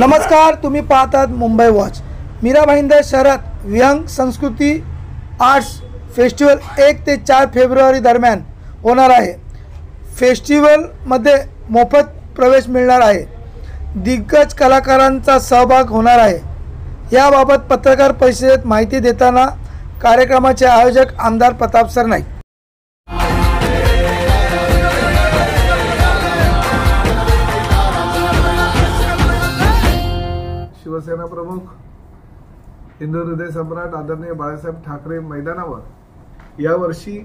नमस्कार, तुम्ही पाहतात मुंबई वॉच। मीरा भाईंदर शहरात विहंग संस्कृती आर्ट्स फेस्टिवल 1 ते 4 फेब्रुवारी दरम्यान होणार आहे। फेस्टिवलमध्ये मोफत प्रवेश मिळणार आहे। दिग्गज कलाकारांचा सहभाग होणार आहे। याबाबत पत्रकार परिषदेत माहिती देताना कार्यक्रमाचे आयोजक आमदार प्रताप सरनाईक। शिवसेना प्रमुख हिंदू हृदय सम्राट आदरणीय बाळासाहेब ठाकरे मैदानावर यावर्षी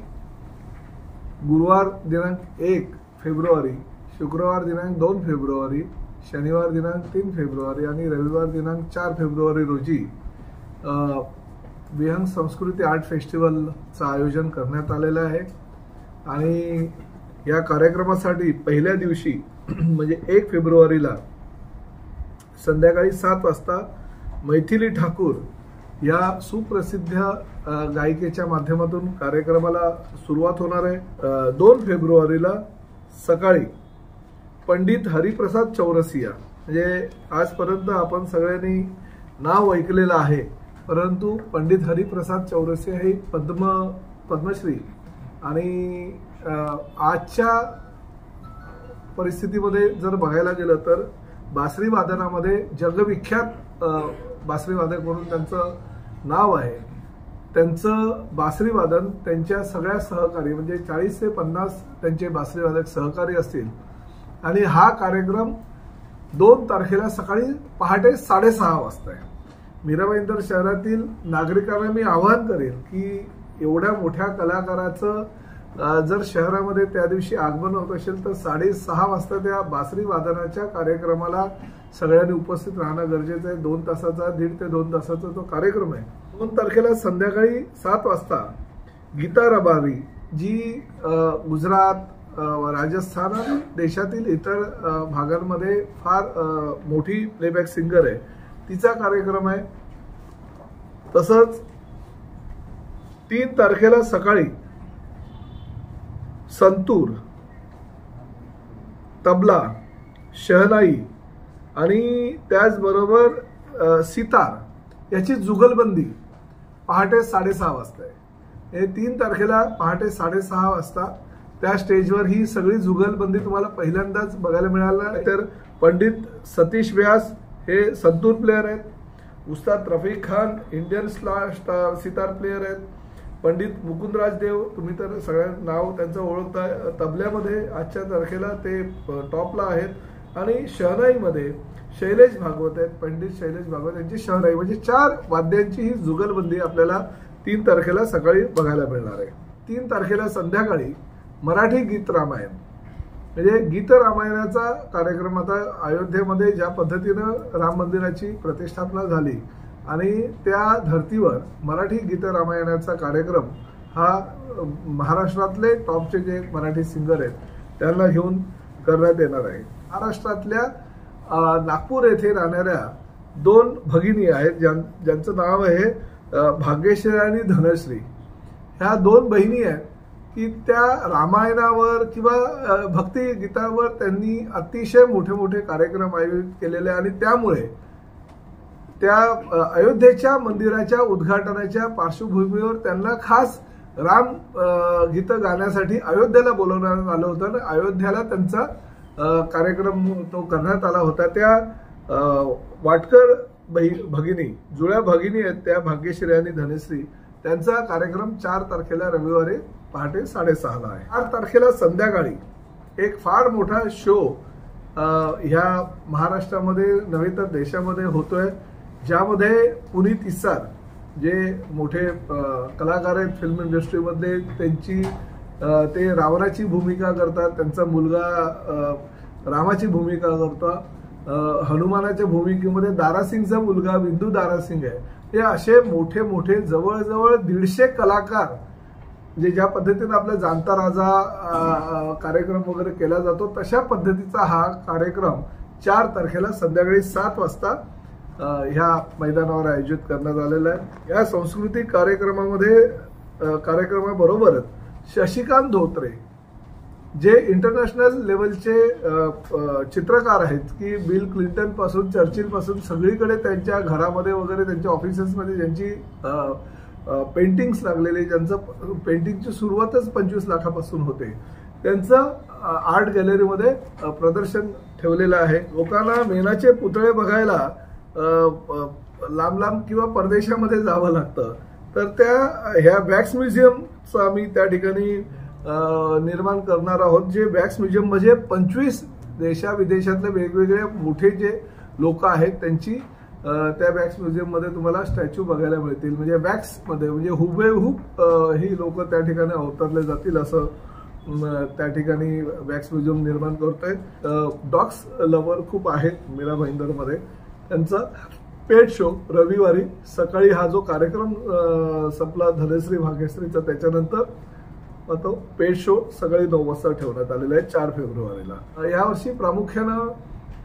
गुरुवार दिनांक 1 फेब्रुवारी, शुक्रवार दिनांक 2 फेब्रुवारी, शनिवार दिनांक 3 फेब्रुवारी आणि रविवार दिनांक 4 फेब्रुवारी रोजी विहंग संस्कृती आर्ट फेस्टिवलचं आयोजन करण्यात आलेलं आहे। आणि या कार्यक्रमासाठी पहिल्या दिवशी म्हणजे 1 फेब्रुवारीला संध्याकाळी 7 वाजता मैथिली ठाकूर या सुप्रसिद्ध गायिकेच्या माध्यमातून कार्यक्रमाला सुरुवात होणार आहे। 2 फेब्रुवारीला सकाळी पंडित हरिप्रसाद चौरसिया, म्हणजे आजपर्यंत आपण सगळ्यांनी नाव ऐकलेलं आहे, परंतु पंडित हरिप्रसाद चौरसिया हे पद्मश्री आणि आजच्या परिस्थितीमध्ये जर बघायला गेलं तर बासरी वादनामध्ये जगविख्यात बासरी वादक म्हणून त्यांचं नाव आहे। त्यांचं बासरी वादन त्यांच्या सगळ्या सहकारी म्हणजे 40 ते 50 त्यांचे बासरी वादक सहकारी असतील। आणि हा कार्यक्रम 2 तारखेला सकाळी पहाटे 6:30 वाजता आहे। मीरा भाईंदर शहरातील नागरिकांना मी आवाहन करेन की एवढ्या मोठ्या कलाकाराचं जर शहरामध्ये त्या दिवशी आगमन होत असेल तर 6:30 वाजता त्या बासरी वादनाच्या कार्यक्रमाला सगळ्यांनी उपस्थित राहणं गरजेचं आहे। 2 तासाचा 1.5 ते 2 तासाचा तो कार्यक्रम आहे। 2 तारखेला संध्याकाळी 7 वाजता गीता रबारी, जी गुजरात, राजस्थान आणि देशातील इतर भागांमध्ये फार मोठी प्लेबॅक सिंगर आहे, तिचा कार्यक्रम आहे। तसंच 3 तारखेला सकाळी संतूर, तबला, शहनाई आणि त्याचबरोबर सितार याची जुगलबंदी पहाटे 6:30 वाजता आहे। हे 3 तारखेला पहाटे 6:30 वाजता त्या स्टेजवर ही सगळी जुगलबंदी तुम्हाला पहिल्यांदाच बघायला मिळालं। तर पंडित सतीश व्यास हे संतूर प्लेयर आहेत, उस्ताद रफिक खान इंडियन सितार प्लेयर आहेत, पंडित मुकुंदराज देव तुम्ही तर सगळ्यांना नाव त्यांचं ओळखताय, तबल्यामध्ये आजच्या तारखेला ते टॉपला आहेत। आणि शहनाईमध्ये शैलेश भागवत आहेत, पंडित शैलेश भागवत यांची शहनाई, म्हणजे 4 वाद्यांची ही जुगलबंदी आपल्याला 3 तारखेला सकाळी बघायला मिळणार आहे। 3 तारखेला संध्याकाळी मराठी गीत रामायण, म्हणजे गीत रामायणाचा कार्यक्रम आता अयोध्येमध्ये ज्या पद्धतीनं राम मंदिराची प्रतिष्ठापना झाली आणि त्या धर्तीवर मराठी गीत रामायणाचा कार्यक्रम हा महाराष्ट्रातले टॉपचे जे मराठी सिंगर आहेत त्यांना घेऊन करण्यात येणार आहे। महाराष्ट्रातल्या नागपूर येथे राहणाऱ्या 2 भगिनी आहेत ज्यांचं नाव आहे भाग्यश्री आणि धनश्री। ह्या 2 बहिणी आहेत की त्या रामायणावर किंवा भक्ती गीतावर त्यांनी अतिशय मोठे मोठे कार्यक्रम आयोजित केलेले आणि त्यामुळे त्या अयोध्येच्या मंदिराच्या उद्घाटनाच्या पार्श्वभूमीवर त्यांना खास राम गीत गाण्यासाठी अयोध्येला बोलवण्यात आलं होतं आणि अयोध्येला त्यांचा कार्यक्रम तो करण्यात आला होता। त्या वाटकर भगिनी, जुळ्या भगिनी आहेत त्या भाग्यश्री आणि धनश्री, त्यांचा कार्यक्रम 4 तारखेला रविवारी पहाटे 6:30 ला आहे। 4 तारखेला संध्याकाळी एक फार मोठा शो ह्या महाराष्ट्रामध्ये नव्हे तर देशामध्ये होतोय, ज्यामध्ये पुनीत इस्सार जे मोठे कलाकार आहेत फिल्म इंडस्ट्रीमध्ये, त्यांची ते रावणाची भूमिका करतात, त्यांचा मुलगा रामाची भूमिका करतो, हनुमानाच्या भूमिकेमध्ये दारासिंगचा मुलगा बिंदू दारासिंग आहे। हे असे मोठे मोठे जवळजवळ 150 कलाकार, जे ज्या पद्धतीने आपला जाणता राजा कार्यक्रम वगैरे केला जातो तशा पद्धतीचा हा कार्यक्रम 4 तारखेला संध्याकाळी 7 वाजता ह्या मैदानावर आयोजित करण्यात आलेला आहे। या सांस्कृतिक कार्यक्रमाबरोबरच शशिकांत धोत्रे, जे इंटरनॅशनल लेवलचे चित्रकार आहेत की बिल क्लिंटन पासून चर्चिल पासून सगळीकडे त्यांच्या घरामध्ये वगैरे त्यांच्या ऑफिसेसमध्ये ज्यांची पेंटिंग्स लागलेले, ज्यांचं पेंटिंगची सुरुवातच 25 लाखापासून होते, त्यांचं आर्ट गॅलरीमध्ये प्रदर्शन ठेवलेलं आहे. लोकांना मेणाचे पुतळे बघायला लांब लांब किंवा परदेशामध्ये जावं लागतं, तर ह्या वॅक्स म्युझियमचं आम्ही त्या ठिकाणी निर्माण करणार आहोत. जे वॅक्स म्युझियम म्हणजे 25 देशाविदेशातले वेगवेगळे मोठे जे लोक आहेत त्यांची त्या वॅक्स म्युझियम मध्ये तुम्हाला स्टॅच्यू बघायला मिळतील. म्हणजे वॅक्स मध्ये म्हणजे हुबेहूब ही लोक त्या ठिकाणी अवतरले जातील असं त्या ठिकाणी वॅक्स म्युझियम निर्माण करतोय. डॉग्स लवर खूप आहेत मीरा भाईंदरमध्ये. त्यांचा पेट शो रविवारी सकाळी हा जो कार्यक्रम संपला धनश्री भाग्यश्रीचा, त्याच्यानंतर तो पेट शो सकाळी 9 वाजता ठेवण्यात आलेला आहे 4 फेब्रुवारीला. यावर्षी प्रामुख्यानं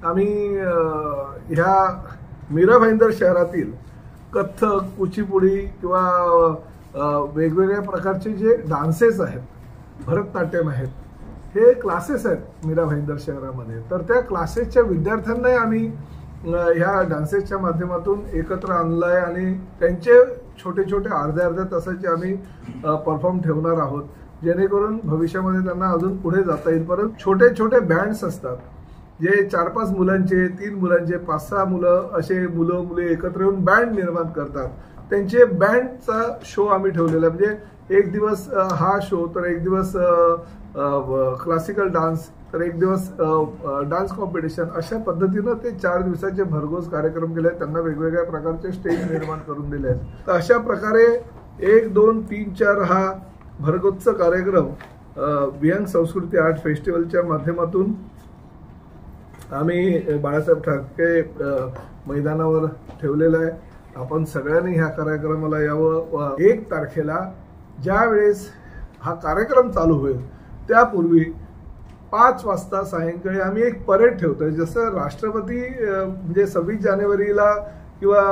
आम्ही ह्या मीरा भाईंदर शहरातील कथ्थक, कुचिपुडी किंवा वेगवेगळ्या प्रकारचे जे डान्सेस आहेत, भरतनाट्यम आहेत, हे क्लासेस आहेत मीरा भाईंदर शहरामध्ये. तर त्या क्लासेसच्या विद्यार्थ्यांनाही आम्ही ह्या डान्सेसच्या माध्यमातून एकत्र आणलंय आणि त्यांचे छोटे छोटे अर्ध्या तासाचे आम्ही परफॉर्म ठेवणार आहोत, जेणेकरून भविष्यामध्ये त्यांना अजून पुढे जाता येईल. परंतु छोटे छोटे बँड्स असतात जे 4-5 मुलांचे, 3 मुलांचे, 5-6 मुलं असे मुले एकत्र येऊन बँड निर्माण करतात. त्यांचे बँडचा शो आम्ही ठेवलेला, म्हणजे एक दिवस हा शो, तर एक दिवस क्लासिकल डान्स, तर एक दिवस डान्स कॉम्पिटिशन, अशा पद्धतीनं ते 4 दिवसाचे भरघोस कार्यक्रम केले आहेत. त्यांना वेगवेगळ्या प्रकारचे स्टेज निर्माण करून दिले आहेत. तर अशा प्रकारे 1, 2, 3, 4 हा भरघोसचा कार्यक्रम विहंग संस्कृती आर्ट फेस्टिवलच्या माध्यमातून आम्ही बाळासाहेब ठाकरे मैदानावर ठेवलेला आहे. आपण सगळ्यांनी ह्या कार्यक्रमाला यावं. 1 तारखेला ज्या वेळेस हा कार्यक्रम चालू होईल त्यापूर्वी 5 वाजता सायंकाळी आम्ही एक परेड ठेवतोय. जसं राष्ट्रपती म्हणजे 26 जानेवारीला किंवा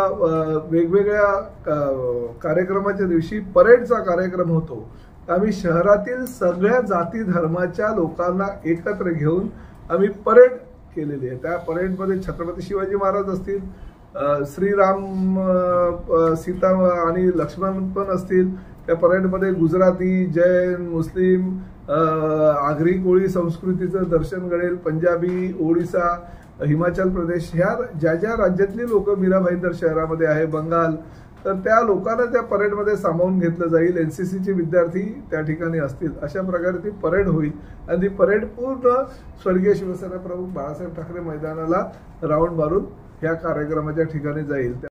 वेगवेगळ्या कार्यक्रमाच्या दिवशी परेडचा कार्यक्रम होतो, आम्ही शहरातील सगळ्या जाती धर्माच्या लोकांना एकत्र घेऊन आम्ही परेड केलेली आहे. त्या परेडमध्ये छत्रपती शिवाजी महाराज असतील, श्रीराम, सीता आणि लक्ष्मण पण असतील. त्या परेडमध्ये गुजराती, जैन, मुस्लिम, आगरी कोळी संस्कृतीचं दर्शन घडेल. पंजाबी, ओडिसा, हिमाचल प्रदेश ह्या ज्या राज्यातली लोक मीरा भाईंदर शहरामध्ये आहे, बंगाल, तर त्या लोकांना त्या परेडमध्ये सामावून घेतलं जाईल. एनसीसीचे विद्यार्थी त्या ठिकाणी असतील. अशा प्रकारे ती परेड होईल आणि ती परेड पूर्ण स्वर्गीय शिवसेना प्रमुख बाळासाहेब ठाकरे मैदानाला राऊंड मारून ह्या कार्यक्रमाच्या ठिकाणी जाईल.